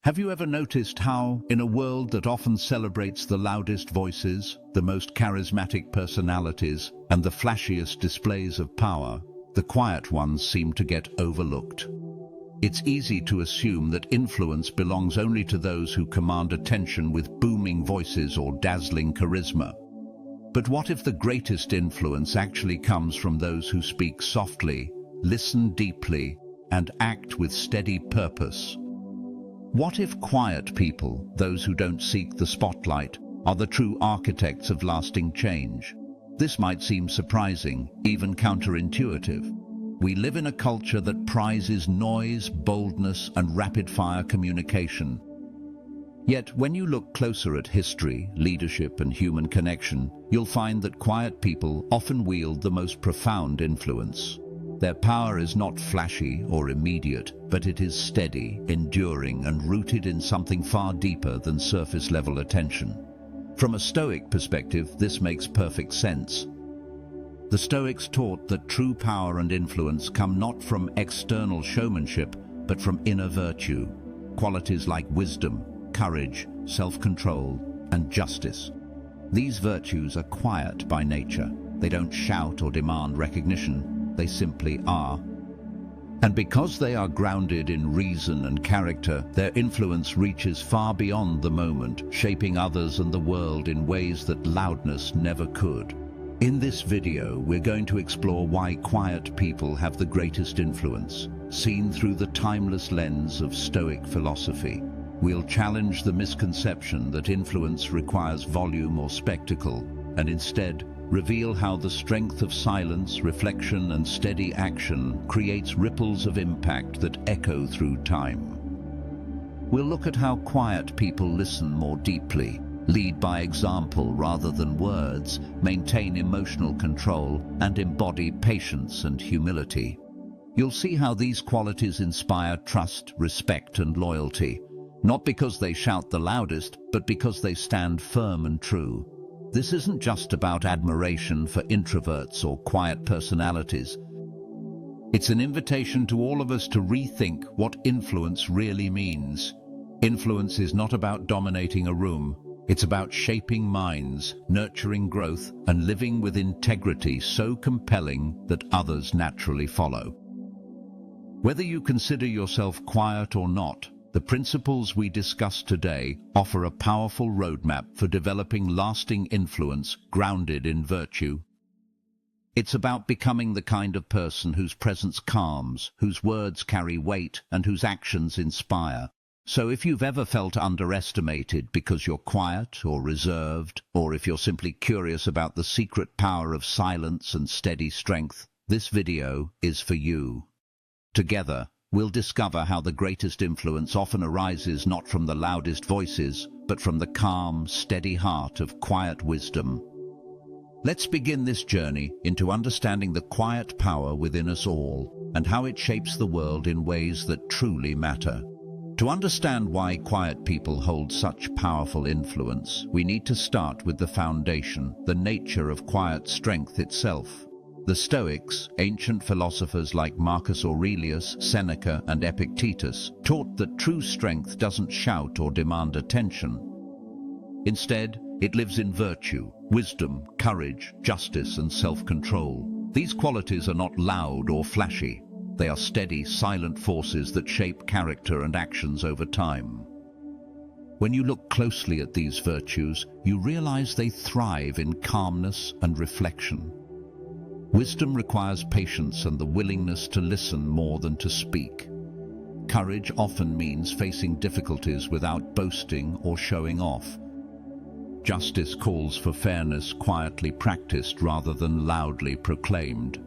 Have you ever noticed how, in a world that often celebrates the loudest voices, the most charismatic personalities, and the flashiest displays of power, the quiet ones seem to get overlooked? It's easy to assume that influence belongs only to those who command attention with booming voices or dazzling charisma. But what if the greatest influence actually comes from those who speak softly, listen deeply, and act with steady purpose? What if quiet people, those who don't seek the spotlight, are the true architects of lasting change? This might seem surprising, even counterintuitive. We live in a culture that prizes noise, boldness, and rapid-fire communication. Yet, when you look closer at history, leadership, and human connection, you'll find that quiet people often wield the most profound influence. Their power is not flashy or immediate, but it is steady, enduring, and rooted in something far deeper than surface-level attention. From a Stoic perspective, this makes perfect sense. The Stoics taught that true power and influence come not from external showmanship, but from inner virtue, qualities like wisdom, courage, self-control, and justice. These virtues are quiet by nature. They don't shout or demand recognition. They simply are. And because they are grounded in reason and character, their influence reaches far beyond the moment, shaping others and the world in ways that loudness never could. In this video, we're going to explore why quiet people have the greatest influence, seen through the timeless lens of Stoic philosophy. We'll challenge the misconception that influence requires volume or spectacle, and instead reveal how the strength of silence, reflection, and steady action creates ripples of impact that echo through time. We'll look at how quiet people listen more deeply, lead by example rather than words, maintain emotional control, and embody patience and humility. You'll see how these qualities inspire trust, respect, and loyalty, not because they shout the loudest, but because they stand firm and true. This isn't just about admiration for introverts or quiet personalities. It's an invitation to all of us to rethink what influence really means. Influence is not about dominating a room. It's about shaping minds, nurturing growth, and living with integrity so compelling that others naturally follow. Whether you consider yourself quiet or not, the principles we discuss today offer a powerful roadmap for developing lasting influence grounded in virtue. It's about becoming the kind of person whose presence calms, whose words carry weight, and whose actions inspire. So if you've ever felt underestimated because you're quiet or reserved, or if you're simply curious about the secret power of silence and steady strength, this video is for you. Together, we'll discover how the greatest influence often arises not from the loudest voices, but from the calm, steady heart of quiet wisdom. Let's begin this journey into understanding the quiet power within us all and how it shapes the world in ways that truly matter. To understand why quiet people hold such powerful influence, we need to start with the foundation, the nature of quiet strength itself. The Stoics, ancient philosophers like Marcus Aurelius, Seneca, and Epictetus, taught that true strength doesn't shout or demand attention. Instead, it lives in virtue, wisdom, courage, justice, and self-control. These qualities are not loud or flashy. They are steady, silent forces that shape character and actions over time. When you look closely at these virtues, you realize they thrive in calmness and reflection. Wisdom requires patience and the willingness to listen more than to speak. Courage often means facing difficulties without boasting or showing off. Justice calls for fairness quietly practiced rather than loudly proclaimed.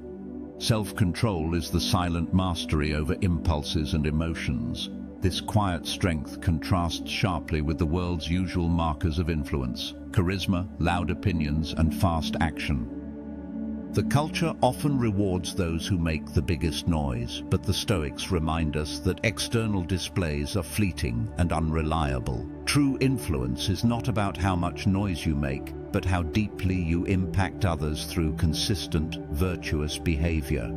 Self-control is the silent mastery over impulses and emotions. This quiet strength contrasts sharply with the world's usual markers of influence: charisma, loud opinions, and fast action. The culture often rewards those who make the biggest noise, but the Stoics remind us that external displays are fleeting and unreliable. True influence is not about how much noise you make, but how deeply you impact others through consistent, virtuous behavior.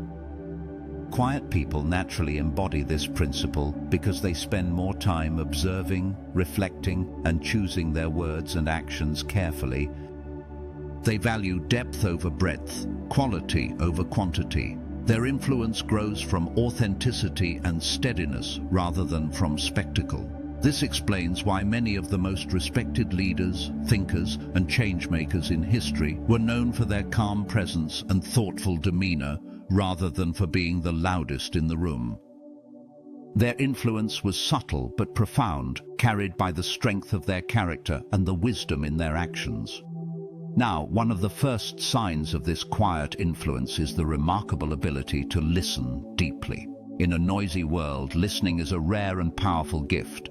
Quiet people naturally embody this principle because they spend more time observing, reflecting, and choosing their words and actions carefully. They value depth over breadth, quality over quantity. Their influence grows from authenticity and steadiness rather than from spectacle. This explains why many of the most respected leaders, thinkers, and changemakers in history were known for their calm presence and thoughtful demeanor, rather than for being the loudest in the room. Their influence was subtle but profound, carried by the strength of their character and the wisdom in their actions. Now, one of the first signs of this quiet influence is the remarkable ability to listen deeply. In a noisy world, listening is a rare and powerful gift.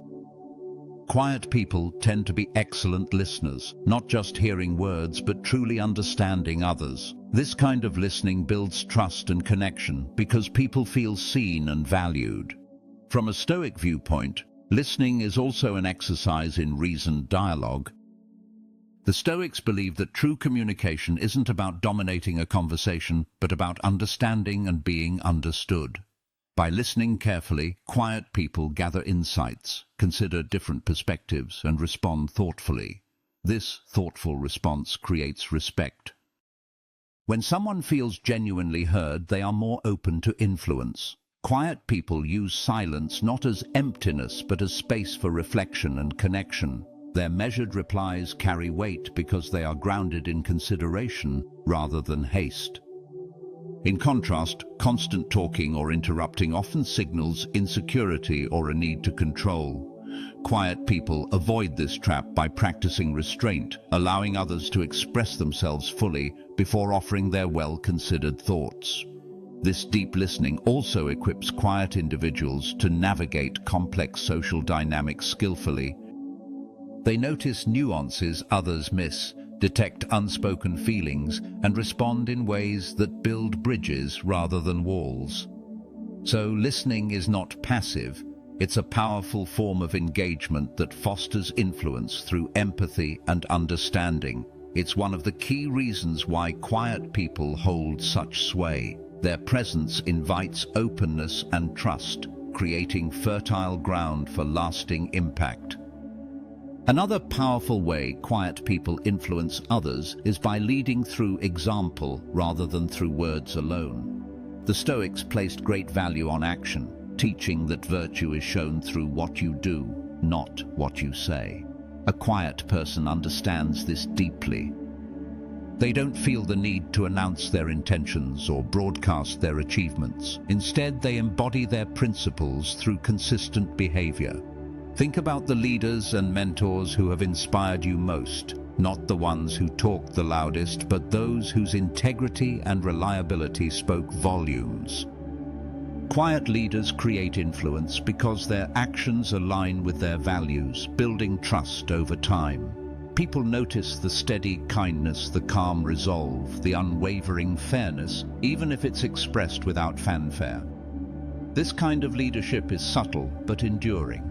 Quiet people tend to be excellent listeners, not just hearing words but truly understanding others. This kind of listening builds trust and connection because people feel seen and valued. From a Stoic viewpoint, listening is also an exercise in reasoned dialogue. The Stoics believe that true communication isn't about dominating a conversation, but about understanding and being understood. By listening carefully, quiet people gather insights, consider different perspectives, and respond thoughtfully. This thoughtful response creates respect. When someone feels genuinely heard, they are more open to influence. Quiet people use silence not as emptiness, but as space for reflection and connection. Their measured replies carry weight because they are grounded in consideration rather than haste. In contrast, constant talking or interrupting often signals insecurity or a need to control. Quiet people avoid this trap by practicing restraint, allowing others to express themselves fully before offering their well-considered thoughts. This deep listening also equips quiet individuals to navigate complex social dynamics skillfully. They notice nuances others miss, detect unspoken feelings, and respond in ways that build bridges rather than walls. So listening is not passive, it's a powerful form of engagement that fosters influence through empathy and understanding. It's one of the key reasons why quiet people hold such sway. Their presence invites openness and trust, creating fertile ground for lasting impact. Another powerful way quiet people influence others is by leading through example rather than through words alone. The Stoics placed great value on action, teaching that virtue is shown through what you do, not what you say. A quiet person understands this deeply. They don't feel the need to announce their intentions or broadcast their achievements. Instead, they embody their principles through consistent behavior. Think about the leaders and mentors who have inspired you most, not the ones who talked the loudest, but those whose integrity and reliability spoke volumes. Quiet leaders create influence because their actions align with their values, building trust over time. People notice the steady kindness, the calm resolve, the unwavering fairness, even if it's expressed without fanfare. This kind of leadership is subtle but enduring.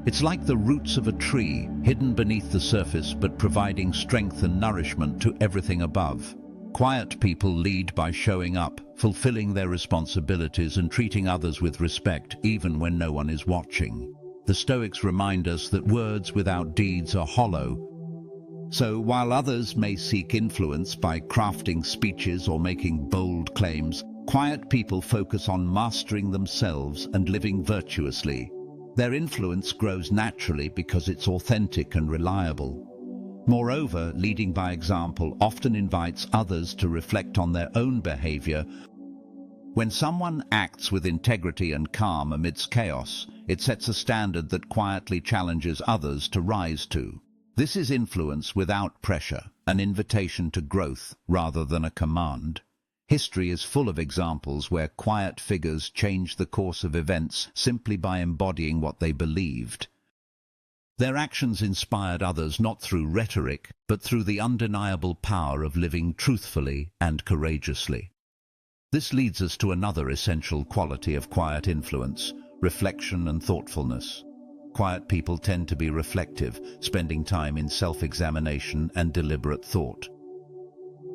It's like the roots of a tree, hidden beneath the surface but providing strength and nourishment to everything above. Quiet people lead by showing up, fulfilling their responsibilities and treating others with respect even when no one is watching. The Stoics remind us that words without deeds are hollow. So while others may seek influence by crafting speeches or making bold claims, quiet people focus on mastering themselves and living virtuously. Their influence grows naturally because it's authentic and reliable. Moreover, leading by example often invites others to reflect on their own behavior. When someone acts with integrity and calm amidst chaos, it sets a standard that quietly challenges others to rise to. This is influence without pressure, an invitation to growth rather than a command. History is full of examples where quiet figures changed the course of events simply by embodying what they believed. Their actions inspired others not through rhetoric, but through the undeniable power of living truthfully and courageously. This leads us to another essential quality of quiet influence: reflection and thoughtfulness. Quiet people tend to be reflective, spending time in self-examination and deliberate thought.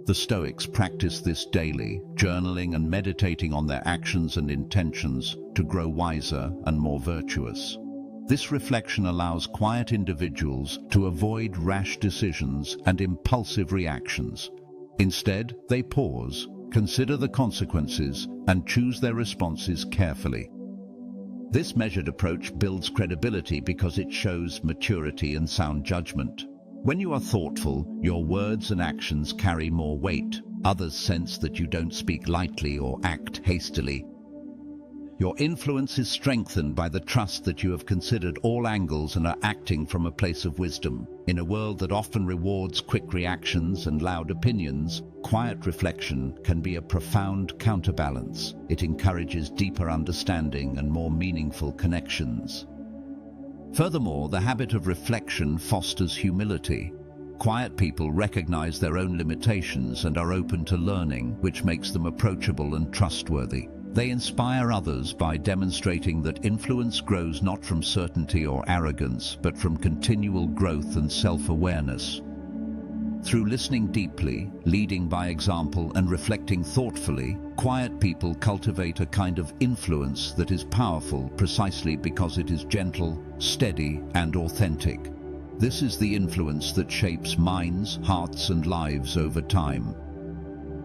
The Stoics practiced this daily, journaling and meditating on their actions and intentions to grow wiser and more virtuous. This reflection allows quiet individuals to avoid rash decisions and impulsive reactions. Instead, they pause, consider the consequences, and choose their responses carefully. This measured approach builds credibility because it shows maturity and sound judgment. When you are thoughtful, your words and actions carry more weight. Others sense that you don't speak lightly or act hastily. Your influence is strengthened by the trust that you have considered all angles and are acting from a place of wisdom. In a world that often rewards quick reactions and loud opinions, quiet reflection can be a profound counterbalance. It encourages deeper understanding and more meaningful connections. Furthermore, the habit of reflection fosters humility. Quiet people recognize their own limitations and are open to learning, which makes them approachable and trustworthy. They inspire others by demonstrating that influence grows not from certainty or arrogance, but from continual growth and self-awareness. Through listening deeply, leading by example, and reflecting thoughtfully, quiet people cultivate a kind of influence that is powerful precisely because it is gentle, steady, and authentic. This is the influence that shapes minds, hearts, and lives over time.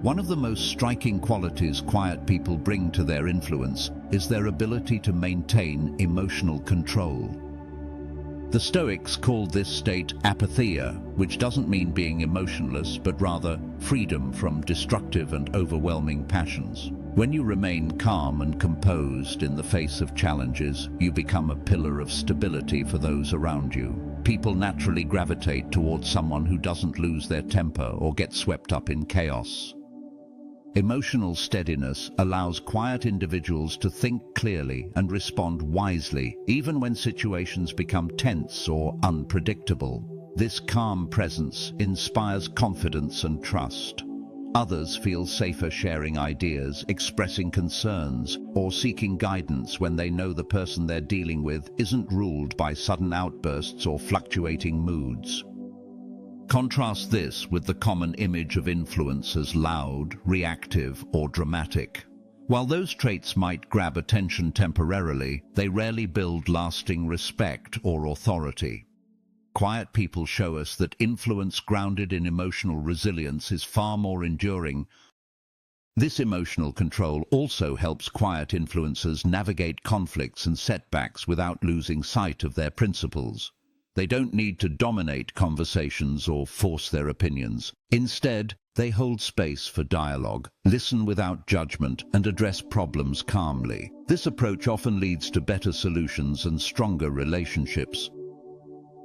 One of the most striking qualities quiet people bring to their influence is their ability to maintain emotional control. The Stoics called this state apatheia, which doesn't mean being emotionless, but rather freedom from destructive and overwhelming passions. When you remain calm and composed in the face of challenges, you become a pillar of stability for those around you. People naturally gravitate towards someone who doesn't lose their temper or get swept up in chaos. Emotional steadiness allows quiet individuals to think clearly and respond wisely, even when situations become tense or unpredictable. This calm presence inspires confidence and trust. Others feel safer sharing ideas, expressing concerns, or seeking guidance when they know the person they're dealing with isn't ruled by sudden outbursts or fluctuating moods. Contrast this with the common image of influence as loud, reactive, or dramatic. While those traits might grab attention temporarily, they rarely build lasting respect or authority. Quiet people show us that influence grounded in emotional resilience is far more enduring. This emotional control also helps quiet influencers navigate conflicts and setbacks without losing sight of their principles. They don't need to dominate conversations or force their opinions. Instead, they hold space for dialogue, listen without judgment, and address problems calmly. This approach often leads to better solutions and stronger relationships.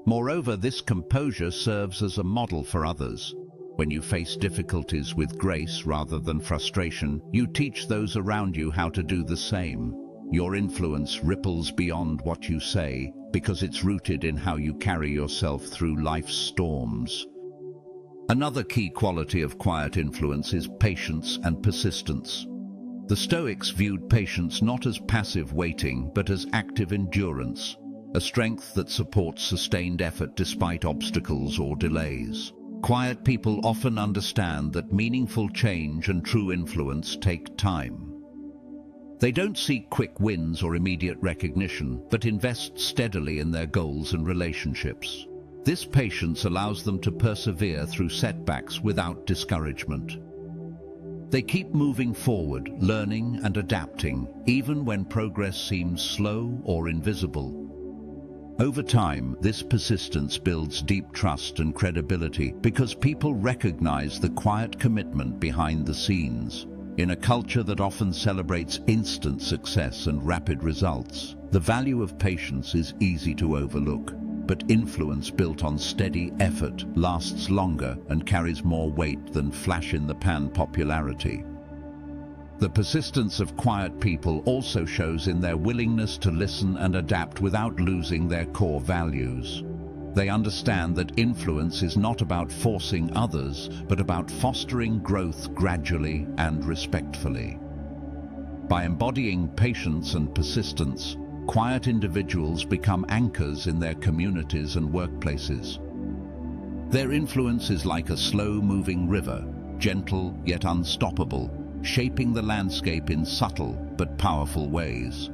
Moreover, this composure serves as a model for others. When you face difficulties with grace rather than frustration, you teach those around you how to do the same. Your influence ripples beyond what you say, because it's rooted in how you carry yourself through life's storms. Another key quality of quiet influence is patience and persistence. The Stoics viewed patience not as passive waiting, but as active endurance, a strength that supports sustained effort despite obstacles or delays. Quiet people often understand that meaningful change and true influence take time. They don't seek quick wins or immediate recognition, but invest steadily in their goals and relationships. This patience allows them to persevere through setbacks without discouragement. They keep moving forward, learning and adapting, even when progress seems slow or invisible. Over time, this persistence builds deep trust and credibility because people recognize the quiet commitment behind the scenes. In a culture that often celebrates instant success and rapid results, the value of patience is easy to overlook. But influence built on steady effort lasts longer and carries more weight than flash-in-the-pan popularity. The persistence of quiet people also shows in their willingness to listen and adapt without losing their core values. They understand that influence is not about forcing others, but about fostering growth gradually and respectfully. By embodying patience and persistence, quiet individuals become anchors in their communities and workplaces. Their influence is like a slow-moving river, gentle yet unstoppable, shaping the landscape in subtle but powerful ways.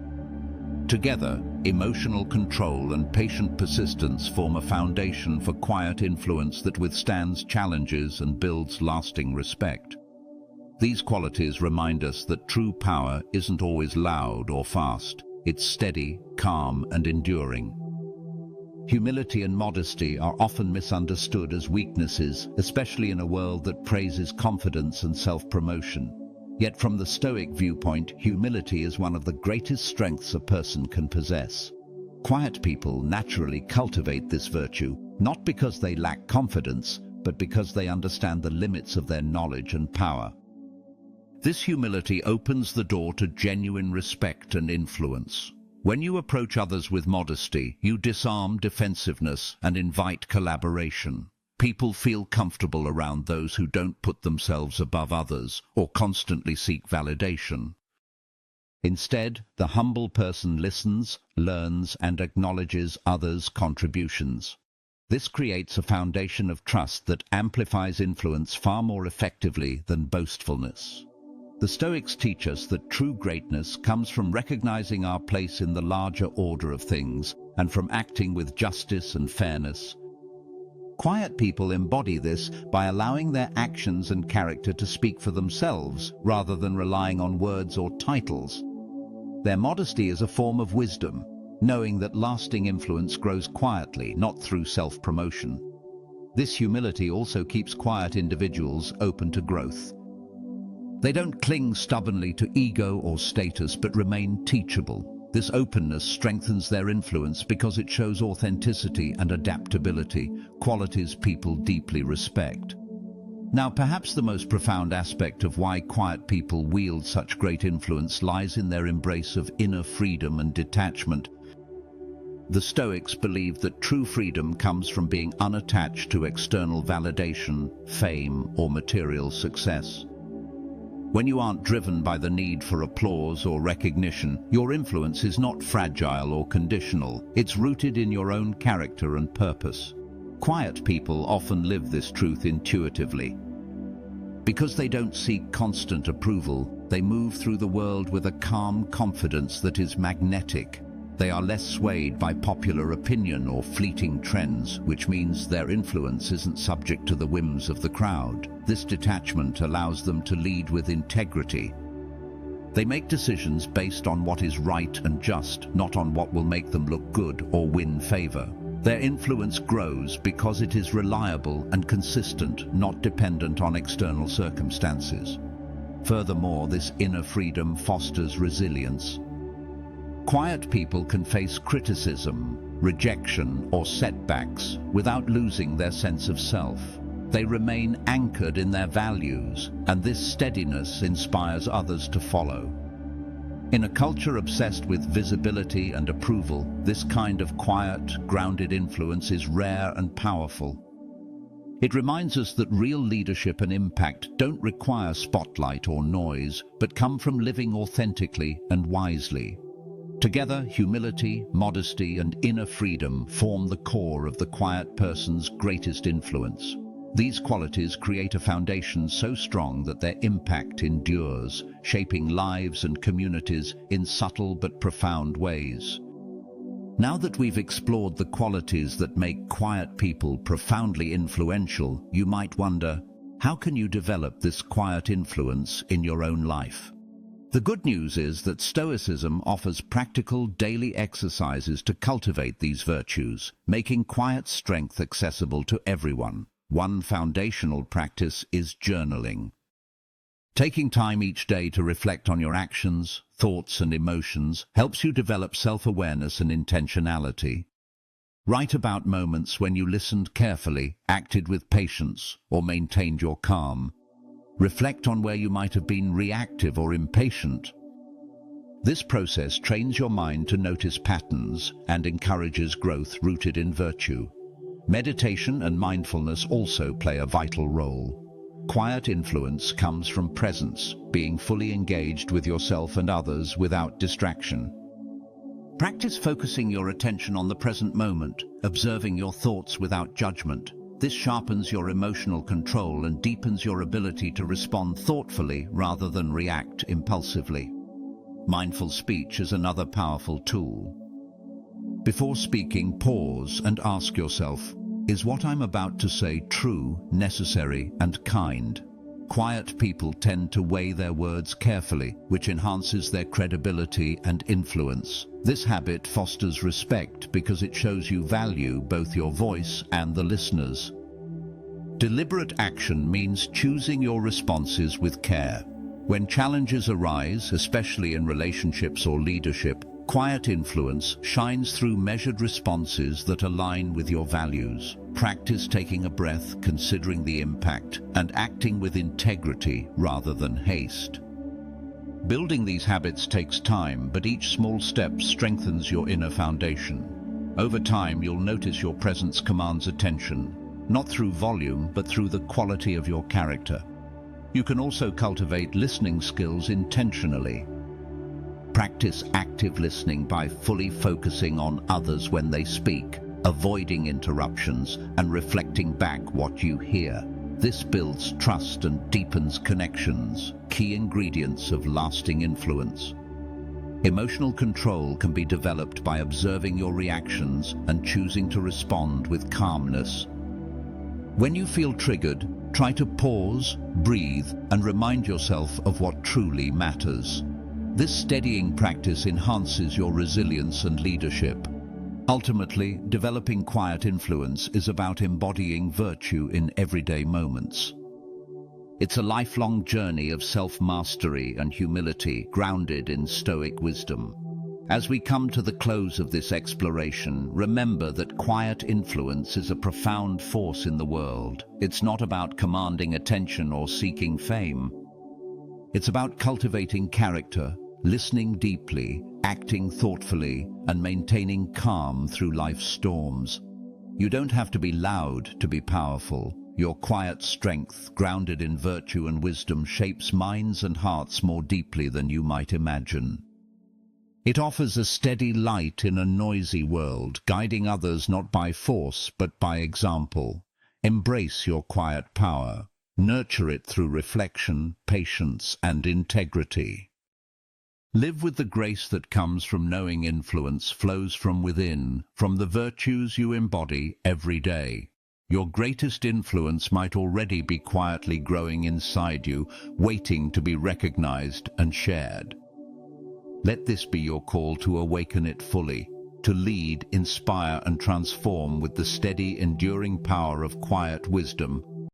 Together, emotional control and patient persistence form a foundation for quiet influence that withstands challenges and builds lasting respect. These qualities remind us that true power isn't always loud or fast. It's steady, calm, and enduring. Humility and modesty are often misunderstood as weaknesses, especially in a world that praises confidence and self-promotion. Yet from the Stoic viewpoint, humility is one of the greatest strengths a person can possess. Quiet people naturally cultivate this virtue, not because they lack confidence, but because they understand the limits of their knowledge and power. This humility opens the door to genuine respect and influence. When you approach others with modesty, you disarm defensiveness and invite collaboration. People feel comfortable around those who don't put themselves above others or constantly seek validation. Instead, the humble person listens, learns, and acknowledges others' contributions. This creates a foundation of trust that amplifies influence far more effectively than boastfulness. The Stoics teach us that true greatness comes from recognizing our place in the larger order of things and from acting with justice and fairness. Quiet people embody this by allowing their actions and character to speak for themselves rather than relying on words or titles. Their modesty is a form of wisdom, knowing that lasting influence grows quietly, not through self-promotion. This humility also keeps quiet individuals open to growth. They don't cling stubbornly to ego or status, but remain teachable. This openness strengthens their influence because it shows authenticity and adaptability, qualities people deeply respect. Now, perhaps the most profound aspect of why quiet people wield such great influence lies in their embrace of inner freedom and detachment. The Stoics believe that true freedom comes from being unattached to external validation, fame, or material success. When you aren't driven by the need for applause or recognition, your influence is not fragile or conditional. It's rooted in your own character and purpose. Quiet people often live this truth intuitively. Because they don't seek constant approval, they move through the world with a calm confidence that is magnetic. They are less swayed by popular opinion or fleeting trends, which means their influence isn't subject to the whims of the crowd. This detachment allows them to lead with integrity. They make decisions based on what is right and just, not on what will make them look good or win favor. Their influence grows because it is reliable and consistent, not dependent on external circumstances. Furthermore, this inner freedom fosters resilience. Quiet people can face criticism, rejection, or setbacks without losing their sense of self. They remain anchored in their values, and this steadiness inspires others to follow. In a culture obsessed with visibility and approval, this kind of quiet, grounded influence is rare and powerful. It reminds us that real leadership and impact don't require spotlight or noise, but come from living authentically and wisely. Together, humility, modesty, and inner freedom form the core of the quiet person's greatest influence. These qualities create a foundation so strong that their impact endures, shaping lives and communities in subtle but profound ways. Now that we've explored the qualities that make quiet people profoundly influential, you might wonder, how can you develop this quiet influence in your own life? The good news is that Stoicism offers practical daily exercises to cultivate these virtues, making quiet strength accessible to everyone. One foundational practice is journaling. Taking time each day to reflect on your actions, thoughts, and emotions helps you develop self-awareness and intentionality. Write about moments when you listened carefully, acted with patience, or maintained your calm. Reflect on where you might have been reactive or impatient. This process trains your mind to notice patterns and encourages growth rooted in virtue. Meditation and mindfulness also play a vital role. Quiet influence comes from presence, being fully engaged with yourself and others without distraction. Practice focusing your attention on the present moment, observing your thoughts without judgment. This sharpens your emotional control and deepens your ability to respond thoughtfully rather than react impulsively. Mindful speech is another powerful tool. Before speaking, pause and ask yourself, is what I'm about to say true, necessary, and kind? Quiet people tend to weigh their words carefully, which enhances their credibility and influence. This habit fosters respect because it shows you value both your voice and the listeners. Deliberate action means choosing your responses with care. When challenges arise, especially in relationships or leadership, quiet influence shines through measured responses that align with your values. Practice taking a breath, considering the impact, and acting with integrity rather than haste. Building these habits takes time, but each small step strengthens your inner foundation. Over time, you'll notice your presence commands attention, not through volume, but through the quality of your character. You can also cultivate listening skills intentionally. Practice active listening by fully focusing on others when they speak, avoiding interruptions, and reflecting back what you hear. This builds trust and deepens connections, key ingredients of lasting influence. Emotional control can be developed by observing your reactions and choosing to respond with calmness. When you feel triggered, try to pause, breathe, and remind yourself of what truly matters. This steadying practice enhances your resilience and leadership. Ultimately, developing quiet influence is about embodying virtue in everyday moments. It's a lifelong journey of self-mastery and humility grounded in Stoic wisdom. As we come to the close of this exploration, remember that quiet influence is a profound force in the world. It's not about commanding attention or seeking fame. It's about cultivating character, listening deeply, acting thoughtfully, and maintaining calm through life's storms. You don't have to be loud to be powerful. Your quiet strength, grounded in virtue and wisdom, shapes minds and hearts more deeply than you might imagine. It offers a steady light in a noisy world, guiding others not by force but by example. Embrace your quiet power. Nurture it through reflection, patience, and integrity. Live with the grace that comes from knowing influence flows from within, from the virtues you embody every day. Your greatest influence might already be quietly growing inside you, waiting to be recognized and shared. Let this be your call to awaken it fully, to lead, inspire, and transform with the steady, enduring power of quiet wisdom,